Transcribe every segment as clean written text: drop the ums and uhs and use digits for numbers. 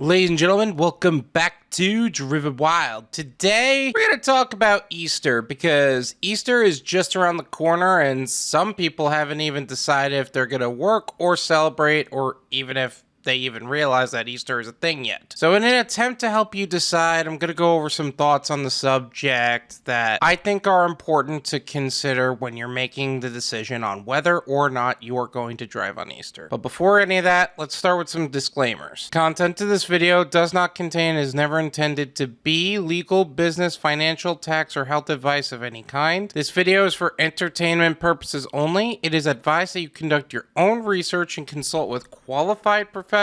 Ladies and gentlemen, welcome back to Driven Wild. Today, we're going to talk about Easter because Easter is just around the corner and some people haven't even decided if they're going to work or celebrate or even if they even realize that Easter is a thing yet. So in an attempt to help you decide, I'm going to go over some thoughts on the subject that I think are important to consider when you're making the decision on whether or not you are going to drive on Easter. But before any of that, let's start with some disclaimers. Content to this video does not contain and is never intended to be legal, business, financial, tax, or health advice of any kind. This video is for entertainment purposes only. It is advised that you conduct your own research and consult with qualified professionals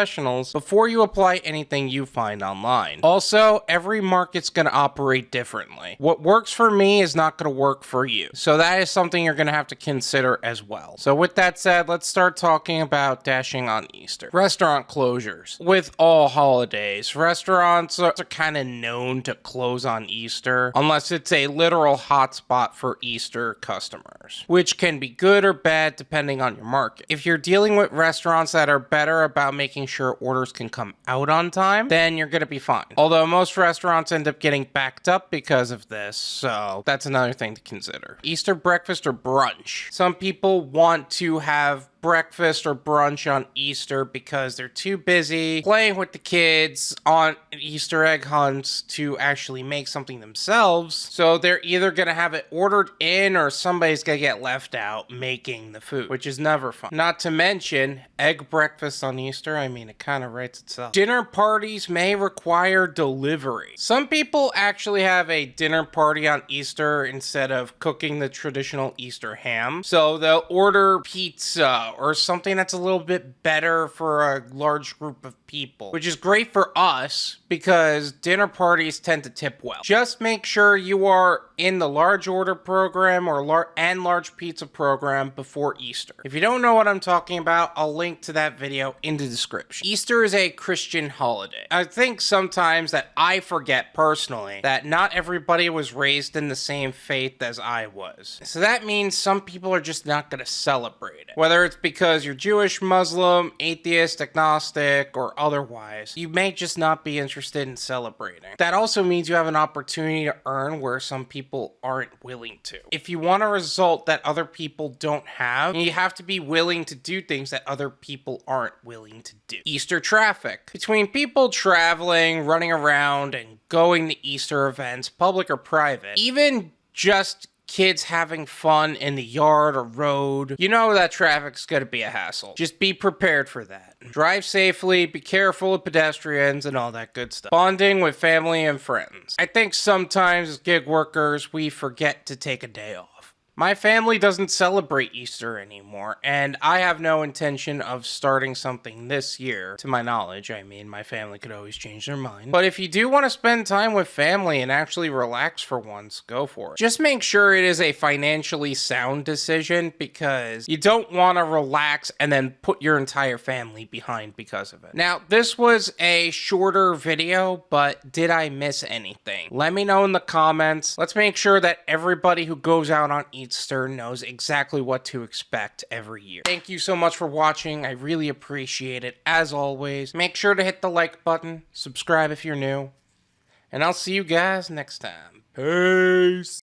before you apply anything you find online. Also, every market's going to operate differently. What works for me is not going to work for you. So that is something you're going to have to consider as well. So with that said, let's start talking about dashing on Easter. Restaurant closures. With all holidays, restaurants are kind of known to close on Easter unless it's a literal hotspot for Easter customers, which can be good or bad depending on your market. If you're dealing with restaurants that are better about making sure orders can come out on time, then you're gonna be fine. Although most restaurants end up getting backed up because of this, so that's another thing to consider. Easter breakfast or brunch. Some people want to have breakfast or brunch on Easter because they're too busy playing with the kids on Easter egg hunts to actually make something themselves. So they're either gonna have it ordered in or somebody's gonna get left out making the food, which is never fun. Not to mention egg breakfast on Easter. I mean, it kind of writes itself. Dinner parties may require delivery. Some people actually have a dinner party on Easter instead of cooking the traditional Easter ham. So they'll order pizza or something that's a little bit better for a large group of people, which is great for us because dinner parties tend to tip well. Just make sure you are in the large order program or large pizza program before Easter. If you don't know what I'm talking about, I'll link to that video in the description. Easter is a Christian holiday. I think sometimes that I forget personally that not everybody was raised in the same faith as I was. So that means some people are just not going to celebrate it. Whether it's because you're Jewish, Muslim, atheist, agnostic, or otherwise, you may just not be interested in celebrating. That also means you have an opportunity to earn where some people aren't willing to. If you want a result that other people don't have, you have to be willing to do things that other people aren't willing to do. Easter traffic. Between people traveling, running around, and going to Easter events, public or private, even just kids having fun in the yard or road, you know that traffic's gonna be a hassle. Just be prepared for that. Drive safely, be careful of pedestrians, and all that good stuff. Bonding with family and friends. I think sometimes as gig workers, we forget to take a day off. My family doesn't celebrate Easter anymore, and I have no intention of starting something this year, to my knowledge. I mean, my family could always change their mind. But if you do want to spend time with family and actually relax for once, go for it. Just make sure it is a financially sound decision because you don't want to relax and then put your entire family behind because of it. Now, this was a shorter video, but did I miss anything? Let me know in the comments. Let's make sure that everybody who goes out on Easter knows exactly what to expect every year. Thank you so much for watching. I really appreciate it. As always, make sure to hit the like button, subscribe if you're new, and I'll see you guys next time. Peace!